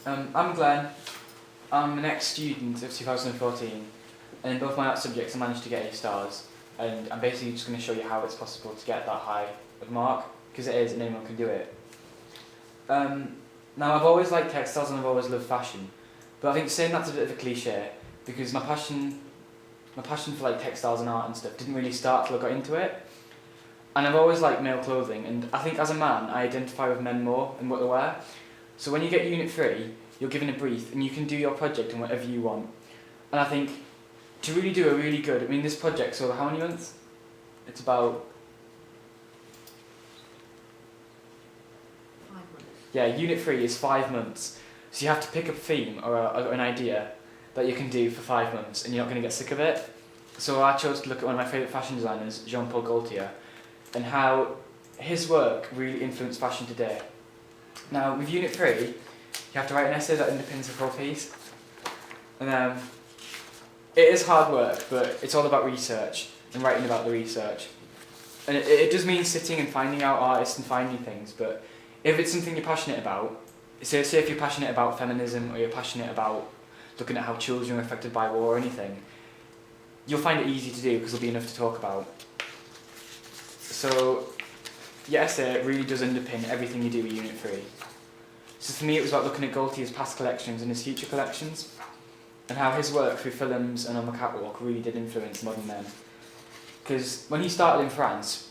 I'm Glenn. I'm an ex-student of 2014, and in both my art subjects I managed to get A stars, and I'm basically just going to show you how it's possible to get that high of mark, because it is and anyone can do it. Now I've always liked textiles and I've always loved fashion, but I think saying that's a bit of a cliche, because my passion for like textiles and art and stuff didn't really start till I got into it. And I've always liked male clothing, and I think as a man I identify with men more and what they wear. So when you get Unit 3, you're given a brief and you can do your project on whatever you want. And I think to really do a really good, this project, so how many months? It's about... 5 months. Yeah, Unit 3 is 5 months. So you have to pick a theme or an idea that you can do for 5 months and you're not going to get sick of it. So I chose to look at one of my favourite fashion designers, Jean-Paul Gaultier, and how his work really influenced fashion today. Now, with Unit 3, you have to write an essay that underpins the full piece. And it is hard work, but it's all about research and writing about the research. And it does mean sitting and finding out artists and finding things, but if it's something you're passionate about, say if you're passionate about feminism or you're passionate about looking at how children are affected by war or anything, you'll find it easy to do because there'll be enough to talk about. So, your essay really does underpin everything you do with Unit 3. So for me it was about looking at Gaultier's past collections and his future collections, and how his work through films and on the catwalk really did influence modern men. Because when he started in France,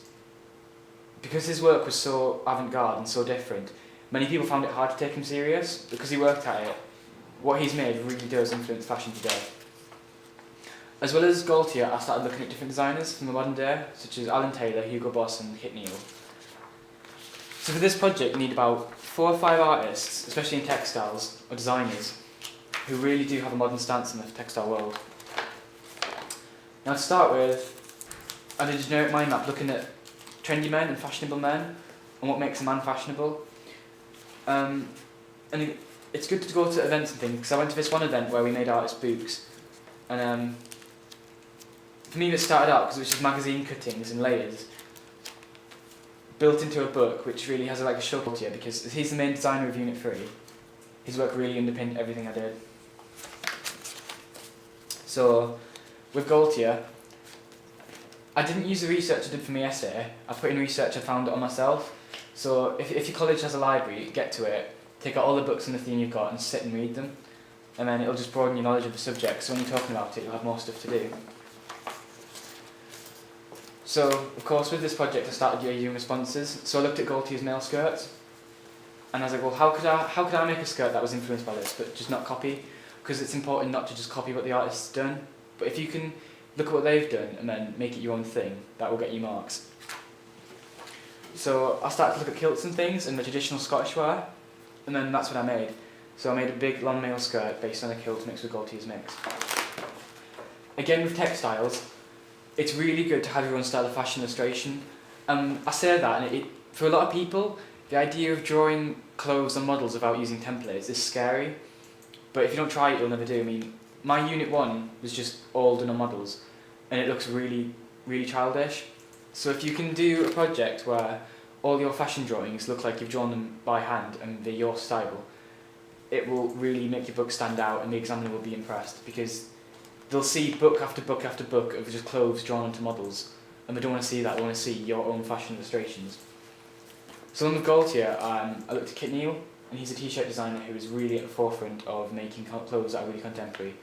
because his work was so avant-garde and so different, many people found it hard to take him serious. Because he worked at it, what he's made really does influence fashion today. As well as Gaultier, I started looking at different designers from the modern day, such as Alan Taylor, Hugo Boss and Kit Neal. So for this project you need about 4 or 5 artists, especially in textiles, or designers, who really do have a modern stance in the textile world. Now to start with, I did a generic mind map looking at trendy men and fashionable men, and what makes a man fashionable. And it's good to go to events and things, because I went to this one event where we made artist books, and for me it started out because it was just magazine cuttings and layers built into a book, which really has a show to you, because he's the main designer of Unit 3. His work really underpinned everything I did. So, with Gaultier, I didn't use the research I did for my essay. I put in research I found it on myself. So if your college has a library, get to it, take out all the books on the theme you've got and sit and read them, and then it'll just broaden your knowledge of the subject, so when you're talking about it you'll have more stuff to do. So, of course, with this project I started using responses. So I looked at Gaultier's male skirts, and I was like, well, how could I make a skirt that was influenced by this, but just not copy? Because it's important not to just copy what the artist's done, but if you can look at what they've done and then make it your own thing, that will get you marks. So I started to look at kilts and things and the traditional Scottish wear, and then that's what I made. So I made a big long male skirt based on a kilt mixed with Gaultier's mix. Again, with textiles, it's really good to have your own style of fashion illustration. I say that, and for a lot of people, the idea of drawing clothes on models without using templates is scary. But if you don't try it, you'll never do. My Unit 1 was just all done on models, and it looks really, really childish. So if you can do a project where all your fashion drawings look like you've drawn them by hand and they're your style, it will really make your book stand out, and the examiner will be impressed, because they'll see book after book after book of just clothes drawn onto models, and they don't want to see that, they want to see your own fashion illustrations. So with Gaultier, I looked at Kit Neal, and he's a t-shirt designer who is really at the forefront of making clothes that are really contemporary.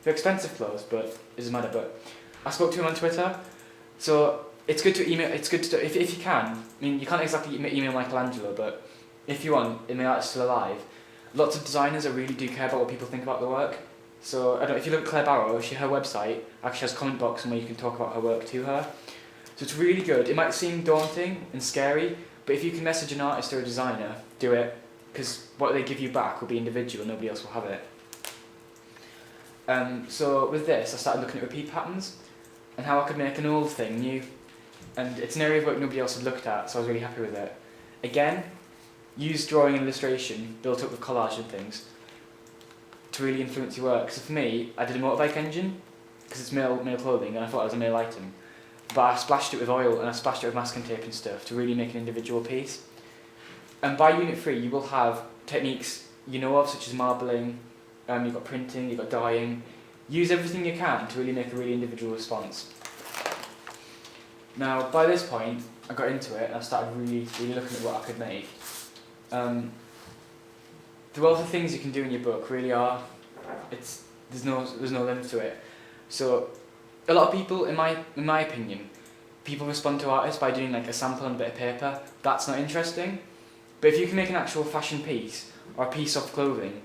They're expensive clothes, but it doesn't matter. But I spoke to him on Twitter, so it's good to email. It's good to if you can. You can't exactly email Michelangelo, but if you want, and the artist's still alive, lots of designers really do care about what people think about their work. So I don't know, if you look at Claire Barrow, her website actually has a comment box where you can talk about her work to her. So it's really good. It might seem daunting and scary, but if you can message an artist or a designer, do it, because what they give you back will be individual, nobody else will have it. So with this, I started looking at repeat patterns and how I could make an old thing new. And it's an area of work nobody else had looked at, so I was really happy with it. Again, use drawing and illustration, built up with collage and things, to really influence your work. So for me, I did a motorbike engine, because it's male clothing, and I thought it was a male item. But I splashed it with oil, and I splashed it with masking tape and stuff to really make an individual piece. And by Unit 3, you will have techniques you know of, such as marbling, you've got printing, you've got dyeing. Use everything you can to really make a really individual response. Now, by this point, I got into it and I started really looking at what I could make. The wealth of things you can do in your book really are, there's no limit to it. So, a lot of people, in my opinion, people respond to artists by doing like a sample on a bit of paper. That's not interesting. But if you can make an actual fashion piece or a piece of clothing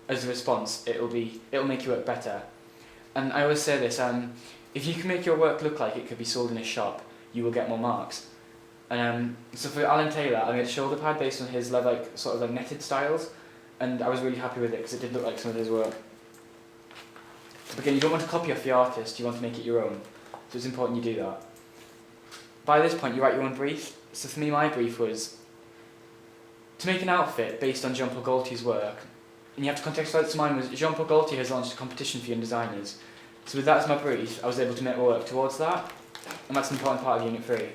as a response, it'll make your work better. And I always say this: if you can make your work look like it could be sold in a shop, you will get more marks. And so for Alan Taylor, I made a shoulder pad based on his sort of netted styles, and I was really happy with it because it did look like some of his work. But again, you don't want to copy off the artist; you want to make it your own. So it's important you do that. By this point, you write your own brief. So for me, my brief was to make an outfit based on Jean-Paul Gaultier's work. And you have to contextualise it. So mine was Jean-Paul Gaultier has launched a competition for young designers. So with that as my brief, I was able to make my work towards that, and that's an important part of Unit 3.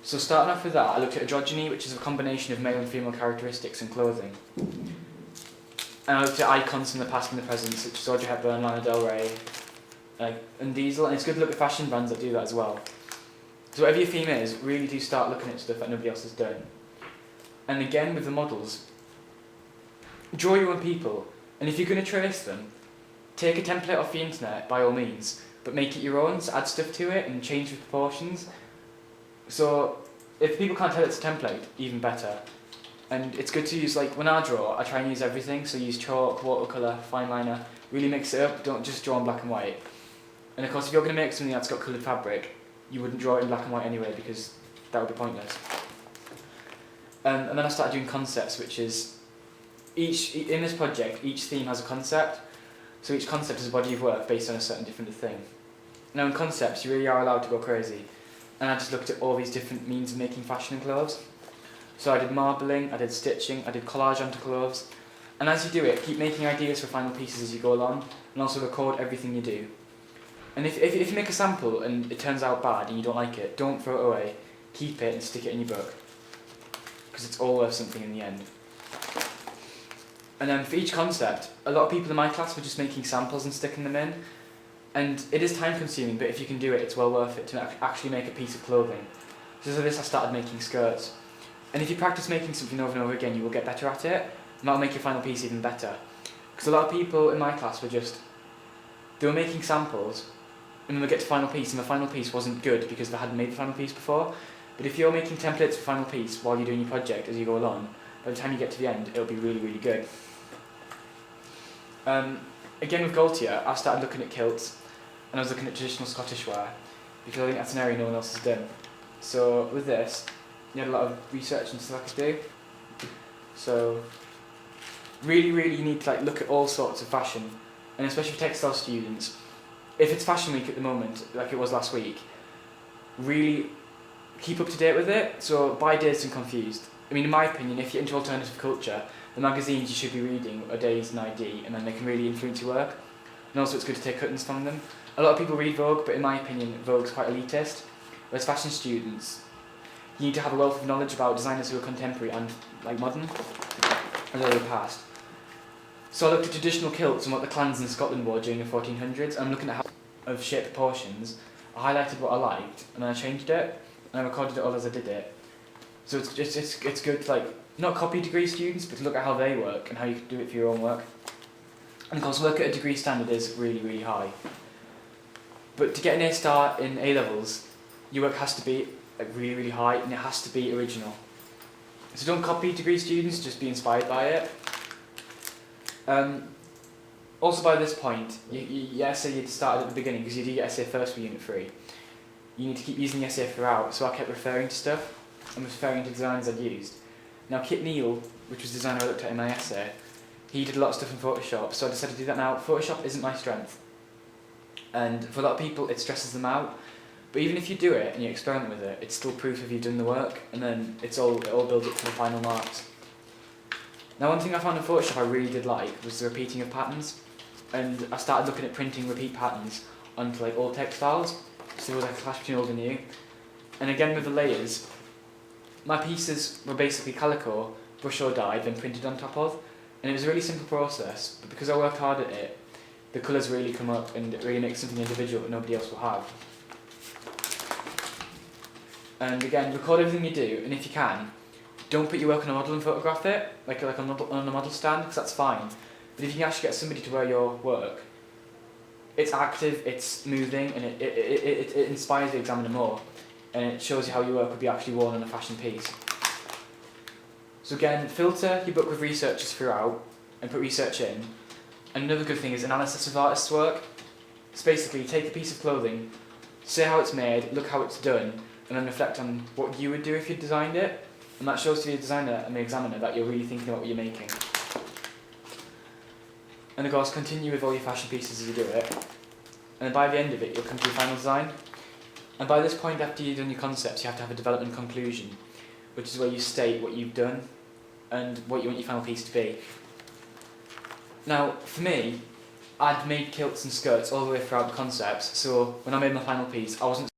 So starting off with that, I looked at androgyny, which is a combination of male and female characteristics in clothing. And I looked at icons from the past and the present, such as Audrey Hepburn, Lana Del Rey, and Diesel, and it's good to look at fashion brands that do that as well. So whatever your theme is, really do start looking at stuff that nobody else has done. And again, with the models, draw your own people, and if you're going to trace them, take a template off the internet by all means, but make it your own, so add stuff to it and change the proportions. So if people can't tell it's a template, even better. And it's good to use, when I draw, I try and use everything, so use chalk, watercolour, fine liner, really mix it up, don't just draw in black and white. And of course, if you're going to make something that's got coloured fabric, you wouldn't draw it in black and white anyway, because that would be pointless. And then I started doing concepts, which is, in this project, each theme has a concept, so each concept is a body of work based on a certain different thing. Now in concepts, you really are allowed to go crazy, and I just looked at all these different means of making fashion and clothes. So I did marbling, I did stitching, I did collage onto clothes, and as you do it, keep making ideas for final pieces as you go along, and also record everything you do. And if you make a sample and it turns out bad and you don't like it, don't throw it away, keep it and stick it in your book, because it's all worth something in the end. And then for each concept, a lot of people in my class were just making samples and sticking them in, and it is time consuming, but if you can do it, it's well worth it to actually make a piece of clothing. So for this I started making skirts. And if you practice making something over and over again, you will get better at it, and that'll make your final piece even better. Because a lot of people in my class they were making samples, and then they get to final piece, and the final piece wasn't good because they hadn't made the final piece before. But if you're making templates for final piece while you're doing your project as you go along, by the time you get to the end, it'll be really, really good. Again with Gaultier, I started looking at kilts, and I was looking at traditional Scottish wear, because I think that's an area no one else has done. So with this, you had a lot of research and stuff I could do. So really, really you need to look at all sorts of fashion, and especially for textile students, if it's Fashion Week at the moment, like it was last week, really keep up to date with it, so buy Dazed and Confused. I mean, in my opinion, if you're into alternative culture, the magazines you should be reading are Dazed and ID, and then they can really influence your work. And also it's good to take cuttings from them. A lot of people read Vogue, but in my opinion, Vogue's quite elitist. Whereas fashion students, you need to have a wealth of knowledge about designers who are contemporary and modern, as well as the past. So I looked at traditional kilts and what the clans in Scotland wore during the 1400s, and I'm looking at how of shape proportions. I highlighted what I liked, and then I changed it, and I recorded it all as I did it. So it's good to not copy degree students, but to look at how they work and how you can do it for your own work. And of course, work at a degree standard is really, really high. But to get an A star in A levels, your work has to be really, really high, and it has to be original. So don't copy degree students, just be inspired by it. Also by this point, your essay you'd started at the beginning, because you do your essay first for Unit 3. You need to keep using the essay throughout, so I kept referring to stuff, and referring to designs I'd used. Now Kit Neal, which was the designer I looked at in my essay, he did a lot of stuff in Photoshop, so I decided to do that now. Photoshop isn't my strength, and for a lot of people it stresses them out, but even if you do it and you experiment with it, it's still proof if you've done the work, and then it all builds up to the final marks. Now one thing I found in Photoshop I really did like was the repeating of patterns, and I started looking at printing repeat patterns onto old textiles, so there was a clash between old and new. And again with the layers, my pieces were basically calico, brush or dyed, then printed on top of, And it was a really simple process, but because I worked hard at it, the colours really come up and it really makes something individual that nobody else will have. And again, record everything you do, and if you can, don't put your work on a model and photograph it, like on a model stand, because that's fine. But if you can actually get somebody to wear your work, it's active, it's moving, and it inspires the examiner more, and it shows you how your work would be actually worn on a fashion piece. So again, filter your book with researchers throughout, and put research in. And another good thing is analysis of artists' work. So basically, take a piece of clothing, say how it's made, look how it's done, and then reflect on what you would do if you designed it. And that shows to the designer and the examiner that you're really thinking about what you're making. And of course, continue with all your fashion pieces as you do it. And by the end of it, you'll come to your final design. And by this point, after you've done your concepts, you have to have a development conclusion, which is where you state what you've done and what you want your final piece to be. Now, for me, I'd made kilts and skirts all the way throughout the concepts, so when I made my final piece, I wasn't